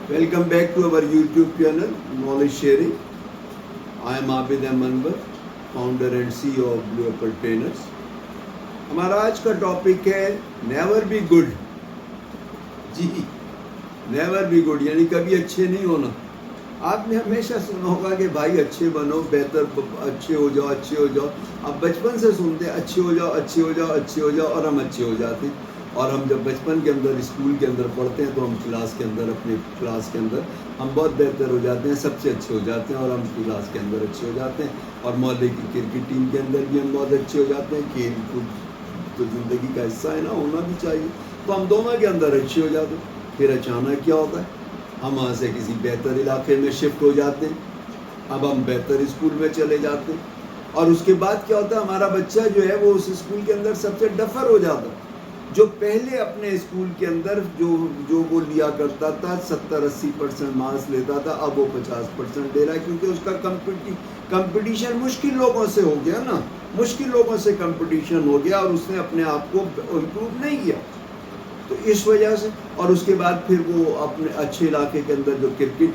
Welcome back to our YouTube channel, Knowledge Sharing. I am Abid Manwar, founder and CEO of Blue Apple Trainers. हमारा आज का topic है never be good. जी, never be good यानी कभी अच्छे नहीं होना. आपने हमेशा सुना होगा कि भाई अच्छे बनो, बेहतर अच्छे हो जाओ, अच्छे हो जाओ. आप बचपन से सुनते हैं अच्छे हो जाओ, अच्छे हो जाओ, अच्छे हो जाओ, और हम अच्छे हो जाते हैं. और हम जब बचपन के अंदर स्कूल के अंदर पढ़ते हैं तो हम क्लास के अंदर, अपने क्लास के अंदर हम बहुत बेहतर हो जाते हैं, सबसे अच्छे हो जाते हैं, और हम क्लास के अंदर अच्छे हो जाते हैं. और मोहल्ले की क्रिकेट टीम के अंदर भी हम बहुत अच्छे हो जाते हैं. खेल कूद तो ज़िंदगी का हिस्सा है ना, होना भी चाहिए. तो हम दोनों के अंदर अच्छे हो जाते हैं. फिर अचानक क्या होता है, हम वहाँ से किसी बेहतर इलाके में शिफ्ट हो जाते हैं. अब हम बेहतर स्कूल में चले जाते हैं. और उसके बाद क्या होता है, हमारा बच्चा जो है वो उस स्कूल के अंदर सबसे डफर हो जाता है. जो पहले अपने स्कूल के अंदर जो वो लिया करता था, 70-80% मार्क्स लेता था, अब वो 50% दे रहा है, क्योंकि उसका कंपटीशन मुश्किल लोगों से हो गया ना. मुश्किल लोगों से कंपटीशन हो गया और उसने अपने आप को इम्प्रूव नहीं किया. तो इस वजह से, और उसके बाद फिर वो अपने अच्छे इलाके के अंदर जो क्रिकेट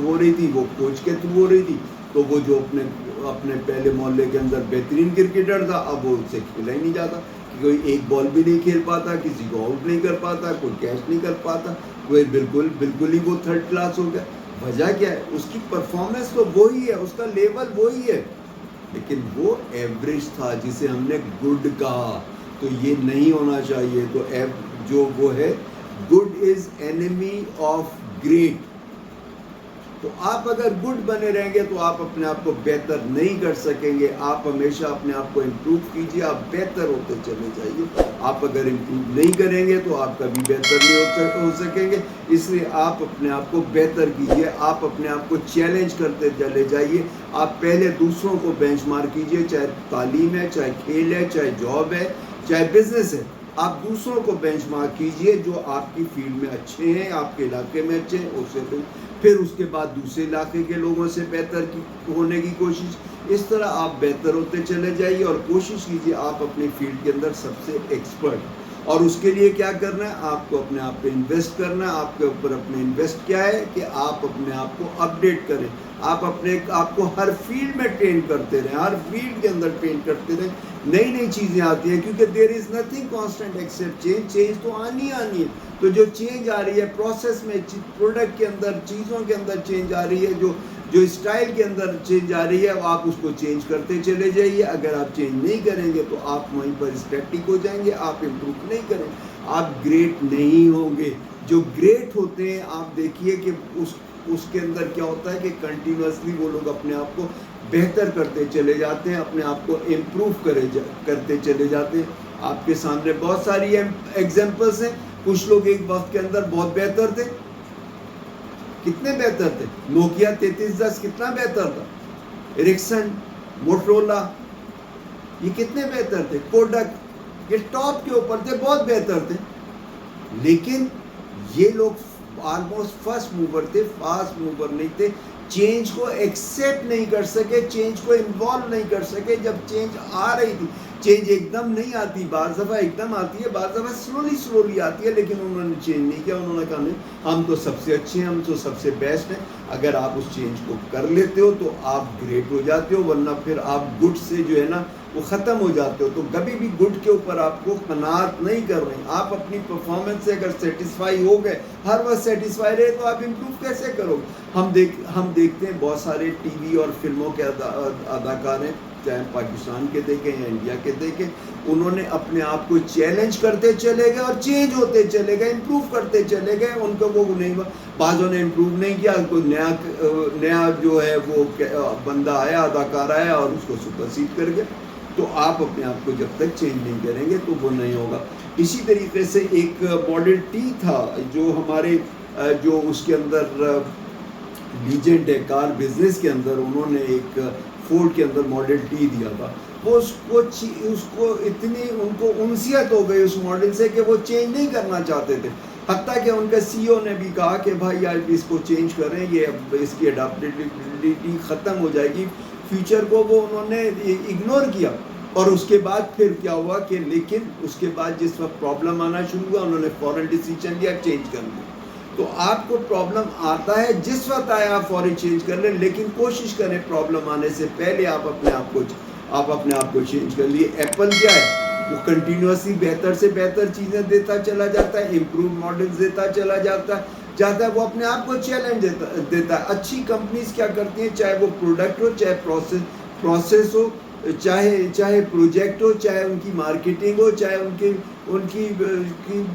हो रही थी वो कोच के थ्रू हो रही थी. तो वो जो अपने पहले मोहल्ले के अंदर बेहतरीन क्रिकेटर था, अब वो उससे खेला ही नहीं जाता. कोई एक बॉल भी नहीं खेल पाता, किसी को आउट नहीं कर पाता, कोई कैच नहीं कर पाता, कोई बिल्कुल ही वो थर्ड क्लास हो गया. वजह क्या है, उसकी परफॉर्मेंस तो वही है, उसका लेवल वही है, लेकिन वो एवरेज था, जिसे हमने गुड कहा. तो ये नहीं होना चाहिए. तो जो वो है, good is enemy of great. तो आप अगर गुड बने रहेंगे तो आप अपने आप को बेहतर नहीं कर सकेंगे. आप हमेशा अपने आप को इम्प्रूव कीजिए, आप बेहतर होते चले जाइए. आप अगर इम्प्रूव नहीं करेंगे तो आप कभी बेहतर नहीं हो सकेंगे. इसलिए आप अपने आप को बेहतर कीजिए, आप अपने आप को चैलेंज करते चले जाइए. आप पहले दूसरों को बेंचमार्क कीजिए, चाहे तालीम है, चाहे खेल है, चाहे जॉब है, चाहे बिजनेस है. आप दूसरों को बेंचमार्क कीजिए जो आपकी फील्ड में अच्छे हैं, आपके इलाके में अच्छे हैं, उससे फिर उसके बाद दूसरे इलाके के लोगों से बेहतर होने की कोशिश. इस तरह आप बेहतर होते चले जाइए और कोशिश कीजिए आप अपनी फील्ड के अंदर सबसे एक्सपर्ट. और उसके लिए क्या करना है, आपको अपने आप पे इन्वेस्ट करना है. आपके ऊपर अपने इन्वेस्ट क्या है कि आप अपने आप को अपडेट करें. आप अपने आप को हर फील्ड में ट्रेन करते रहें, हर फील्ड के अंदर ट्रेन करते रहें. नई नई चीज़ें आती हैं, क्योंकि there is nothing constant except change. Change तो आनी है. तो जो चेंज आ रही है प्रोसेस में, प्रोडक्ट के अंदर, चीज़ों के अंदर चेंज आ रही है, जो स्टाइल के अंदर चेंज आ रही है, आप उसको चेंज करते चले जाइए. अगर आप चेंज नहीं करेंगे तो आप वहीं पर स्टैटिक हो जाएंगे, आप इम्प्रूव नहीं करेंगे, आप ग्रेट नहीं होंगे. जो ग्रेट होते हैं, आप देखिए कि उसके अंदर क्या होता है कि कंटिन्यूसली वो लोग अपने आप को बेहतर करते चले जाते हैं, अपने आप को इम्प्रूव करते चले जाते हैं. आपके सामने बहुत सारी एग्जाम्पल्स हैं. कुछ लोग एक वक्त के अंदर बहुत बेहतर थे. कितने बेहतर थे? नोकिया 3310 कितना बेहतर था. एरिक्सन, मोटरोला, ये कितने बेहतर थे. कोडक, ये टॉप के ऊपर थे, बहुत बेहतर थे. लेकिन ये लोग ऑलमोस्ट फर्स्ट मूवर थे, फास्ट मूवर नहीं थे. चेंज को एक्सेप्ट नहीं कर सके, चेंज को इन्वॉल्व नहीं कर सके. जब चेंज आ रही थी, चेंज एकदम नहीं आती, बार दफ़ा एकदम आती है, बार दफ़ा स्लोली आती है, लेकिन उन्होंने चेंज नहीं किया. उन्होंने कहा नहीं, हम तो सबसे अच्छे हैं, हम तो सबसे बेस्ट हैं. अगर आप उस चेंज को कर लेते हो तो आप ग्रेट हो जाते हो, वरना फिर आप गुड से जो है ना वो ख़त्म हो जाते हो. तो कभी भी गुड के ऊपर आपको कनात नहीं कर रहे. आप अपनी परफॉर्मेंस से अगर सेटिस्फाई हो गए, हर वक्त सेटिस्फाई रहे, तो आप इम्प्रूव कैसे करोगे. हम देखते हैं बहुत सारे टीवी और फिल्मों के अदाकार हैं, चाहे पाकिस्तान के देखें या इंडिया के देखें, उन्होंने अपने आप को चैलेंज करते चले गए और चेंज होते चले गए, इम्प्रूव करते चले गए. उनको वो नहीं, बाज़ों ने इम्प्रूव नहीं किया, कोई नया जो है वो बंदा आया, अदाकार आया और उसको सुपरसीड कर गया. तो आप अपने आप को जब तक चेंज नहीं करेंगे तो वो नहीं होगा. इसी तरीके से एक मॉडल टी था जो हमारे जो उसके अंदर लीजेंड है कार बिजनेस के अंदर, उन्होंने एक फोर्ड के अंदर मॉडल टी दिया था. वो उसको इतनी उनको उनसियत हो गई उस मॉडल से कि वो चेंज नहीं करना चाहते थे. हत्ता कि उनके सीईओ ने भी कहा कि भाई यार इसको चेंज करें, ये इसकी अडाप्टेबिलिटी ख़त्म हो जाएगी. फ्यूचर को वो उन्होंने इग्नोर किया. और उसके बाद फिर क्या हुआ कि लेकिन उसके बाद जिस वक्त प्रॉब्लम आना शुरू हुआ, उन्होंने फौरन डिसीजन लिया चेंज करने. تو آپ کو پرابلم آتا ہے جس وقت آئے آپ فوری چینج کر لیں، لیکن کوشش کریں پرابلم آنے سے پہلے آپ اپنے آپ کو چینج کر لیے. ایپل کیا ہے، وہ کنٹینیوسلی بہتر سے بہتر چیزیں دیتا چلا جاتا ہے، امپروو ماڈلز دیتا چلا جاتا ہے، وہ اپنے آپ کو چیلنج دیتا ہے. اچھی کمپنیز کیا کرتی ہیں، چاہے وہ پروڈکٹ ہو، چاہے پروسیس ہو، چاہے پروجیکٹ ہو، چاہے ان کی مارکیٹنگ ہو، چاہے ان کی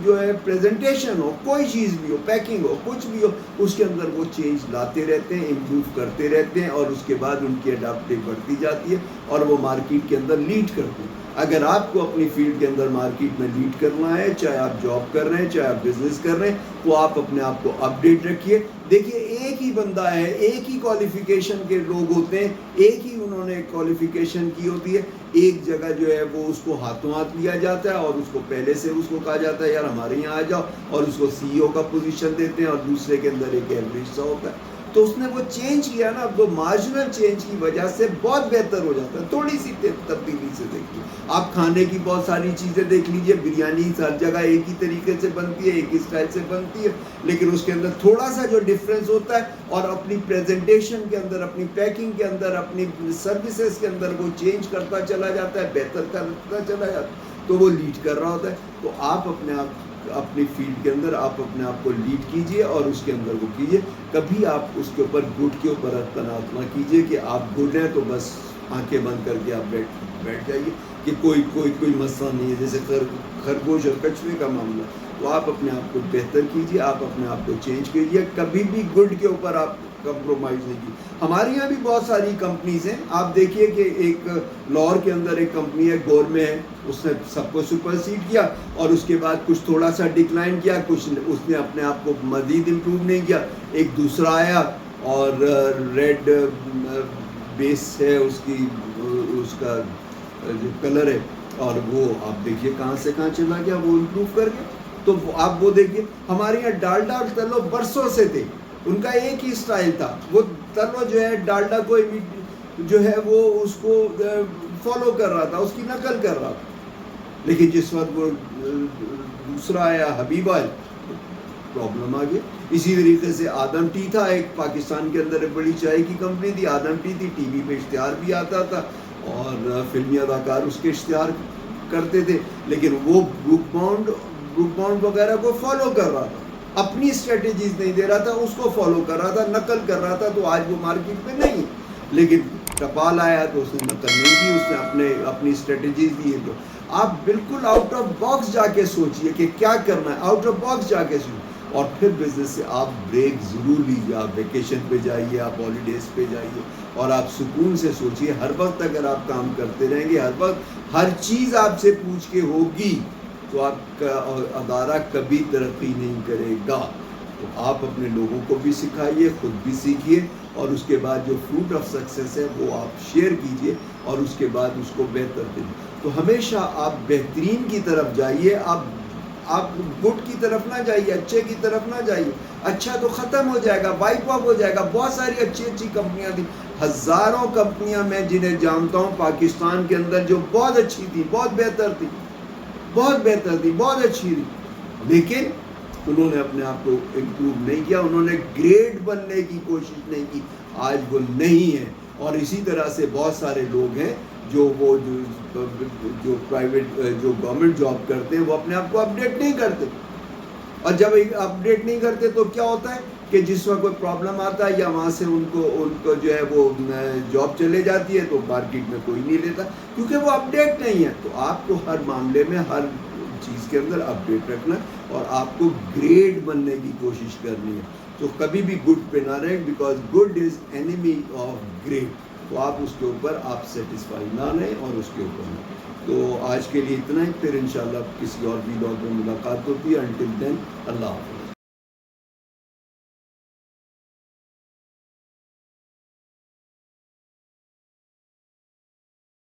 جو ہے پریزنٹیشن ہو، کوئی چیز بھی ہو، پیکنگ ہو، کچھ بھی ہو، اس کے اندر وہ چینج لاتے رہتے ہیں، امپروو کرتے رہتے ہیں، اور اس کے بعد ان کی اڈاپٹیو بڑھتی جاتی ہے اور وہ مارکیٹ کے اندر لیڈ کرتے ہیں. اگر آپ کو اپنی فیلڈ کے اندر مارکیٹ میں لیڈ کرنا ہے، چاہے آپ جاب کر رہے ہیں، چاہے آپ بزنس کر رہے ہیں، تو آپ اپنے آپ کو اپڈیٹ رکھیے. دیکھیے ایک ہی بندہ ہے، ایک ہی کوالیفیکیشن کے لوگ ہوتے ہیں، ایک ہی انہوں نے کوالیفیکیشن کی ہوتی ہے، ایک جگہ جو ہے وہ اس کو ہاتھوں ہاتھ لیا جاتا ہے اور اس کو پہلے سے اس کو کہا جاتا ہے یار ہمارے یہاں آ جاؤ، اور اس کو سی او کا پوزیشن دیتے ہیں، اور دوسرے کے اندر ایک ایوریج سا ہوتا ہے. تو اس نے وہ چینج کیا نا، وہ مارجنل چینج کی وجہ سے بہت بہتر ہو جاتا ہے. تھوڑی سی تبدیلی سے دیکھیے، آپ کھانے کی بہت ساری چیزیں دیکھ لیجئے، بریانی ہر جگہ ایک ہی طریقے سے بنتی ہے، ایک ہی اسٹائل سے بنتی ہے، لیکن اس کے اندر تھوڑا سا جو ڈفرینس ہوتا ہے، اور اپنی پریزنٹیشن کے اندر، اپنی پیکنگ کے اندر، اپنی سروسز کے اندر وہ چینج کرتا چلا جاتا ہے، بہتر کرتا چلا جاتا ہے، تو وہ لیڈ کر رہا ہوتا ہے. تو آپ اپنی فیلڈ کے اندر آپ اپنے آپ کو لیڈ کیجئے اور اس کے اندر وہ کیجئے. کبھی آپ اس کے اوپر گڈ کے اوپر اعتماد نہ کیجئے کہ آپ گڈ ہیں تو بس آنکھیں بند کر کے آپ بیٹھ جائیے کہ کوئی مسئلہ نہیں ہے، جیسے خرگوش اور کچھوے کا معاملہ. تو آپ اپنے آپ کو بہتر کیجئے، آپ اپنے آپ کو چینج کیجئے، کبھی بھی گڈ کے اوپر آپ کمپرومائز نہیں کی. ہمارے یہاں بھی بہت ساری کمپنیز ہیں. آپ دیکھیے کہ ایک لاہور کے اندر ایک کمپنی ہے، گور میں ہے، اس نے سب کو سپرسیڈ کیا، اور اس کے بعد کچھ تھوڑا سا ڈکلائن کیا، کچھ اس نے اپنے آپ کو مزید امپروو نہیں کیا. ایک دوسرا آیا اور ریڈ بیس ہے اس کا جو کلر ہے، اور وہ آپ دیکھیے کہاں سے کہاں چلا گیا، وہ امپروو کر گیا. تو آپ وہ دیکھیے، ہمارے یہاں ڈالڈا اور تلو برسوں سے تھے، ان کا ایک ہی سٹائل تھا. وہ تلو جو ہے ڈالڈا کو جو ہے وہ اس کو فالو کر رہا تھا، اس کی نقل کر رہا تھا. لیکن جس وقت وہ دوسرا آیا حبیب آئل، پرابلم آ گئی. اسی طریقے سے آدم ٹی تھا، ایک پاکستان کے اندر ایک بڑی چائے کی کمپنی تھی، آدم ٹی تھی، ٹی وی پہ اشتہار بھی آتا تھا اور فلمی اداکار اس کے اشتہار کرتے تھے، لیکن وہ بروک بانڈ وغیرہ کو فالو کر رہا تھا، اپنی اسٹریٹجیز نہیں دے رہا تھا، اس کو فالو کر رہا تھا، نقل کر رہا تھا. تو آج وہ مارکیٹ میں نہیں ہے. لیکن ٹپال آیا تو اس نے نقل نہیں کی، اس نے اپنی اسٹریٹجیز دی. تو آپ بالکل آؤٹ آف باکس جا کے سوچئے کہ کیا کرنا ہے، آؤٹ آف باکس جا کے سوچئے. اور پھر بزنس سے آپ بریک ضرور لیجیے. آپ ویکیشن پہ جائیے، آپ ہالیڈیز پہ جائیے، اور آپ سکون سے سوچئے. ہر وقت اگر آپ کام کرتے رہیں گے، ہر وقت ہر چیز آپ سے پوچھ کے ہوگی، تو آپ کا ادارہ کبھی ترقی نہیں کرے گا. تو آپ اپنے لوگوں کو بھی سکھائیے، خود بھی سیکھیے، اور اس کے بعد جو فروٹ آف سکسیس ہے وہ آپ شیئر کیجئے، اور اس کے بعد اس کو بہتر کیجئے. تو ہمیشہ آپ بہترین کی طرف جائیے. آپ گڈ کی طرف نہ جائیے، اچھے کی طرف نہ جائیے. اچھا تو ختم ہو جائے گا، وائپ آف ہو جائے گا. بہت ساری اچھی کمپنیاں تھیں، ہزاروں کمپنیاں میں جنہیں جانتا ہوں پاکستان کے اندر، جو بہت اچھی تھی، بہت بہتر تھی، بہت اچھی تھی، لیکن انہوں نے اپنے آپ کو امپروو نہیں کیا، انہوں نے گریٹ بننے کی کوشش نہیں کی. آج وہ نہیں ہے. اور اسی طرح سے بہت سارے لوگ ہیں جو پرائیویٹ جو گورنمنٹ جاب کرتے ہیں، وہ اپنے آپ کو اپڈیٹ نہیں کرتے. اور جب اپڈیٹ نہیں کرتے تو کیا ہوتا ہے کہ جس وقت کوئی پرابلم آتا ہے یا وہاں سے ان کو جو ہے وہ جاب چلے جاتی ہے، تو مارکیٹ میں کوئی نہیں لیتا کیونکہ وہ اپڈیٹ نہیں ہے. تو آپ کو ہر معاملے میں، ہر چیز کے اندر اپڈیٹ رکھنا، اور آپ کو گریٹ بننے کی کوشش کرنی ہے. تو کبھی بھی گڈ پہ نہ رہیں، because good is enemy of great. تو آپ اس کے اوپر آپ سیٹسفائی نہ رہیں اور اس کے اوپر نہ. تو آج کے لیے اتنا ہی، پھر انشاءاللہ کسی اور ویڈیو میں ملاقات ہوتی ہے. انٹل دین، اللہ حافظ.